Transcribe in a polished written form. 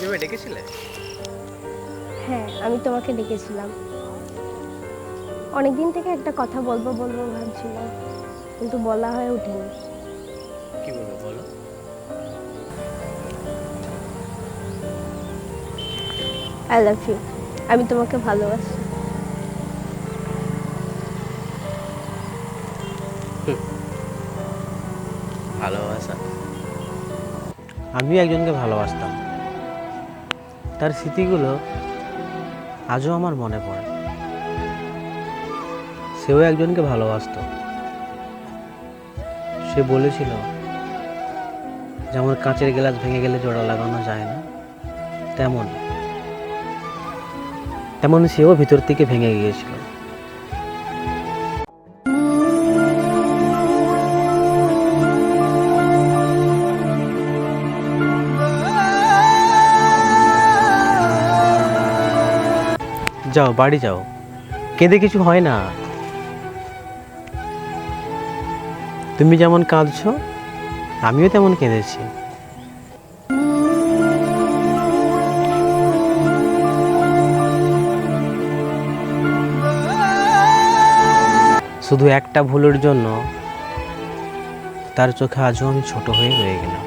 তুমি ডেকেছিলে? হ্যাঁ, আমি তোমাকে ডেকেছিলাম। অনেকদিন থেকে একটা কথা বলবো বলবো ভাবছিলাম, কিন্তু বলা হয়ে ওঠেনি। কি বলবে বলো। I love you. আমি তোমাকে ভালোবাসি। হুম, ভালোবাসা। আমিও একজনকে ভালোবাসতাম। তার স্মৃতিগুলো আজও আমার মনে পড়ে। সেও একজনকে ভালোবাসতো। সে বলেছিল, যেমন কাঁচের গ্লাস ভেঙে গেলে জোড়া লাগানো যায় না, তেমন তেমন সেও ভিতর থেকে ভেঙে গিয়েছিল। যাও, বাড়ি যাও, কেঁদে কিছু হয় না। তুমি যেমন কাঁদছো, আমিও তেমন কেঁদেছি। শুধু একটা ভুলের জন্য তার চোখে আজও আমি ছোট হয়ে রয়ে গেলাম।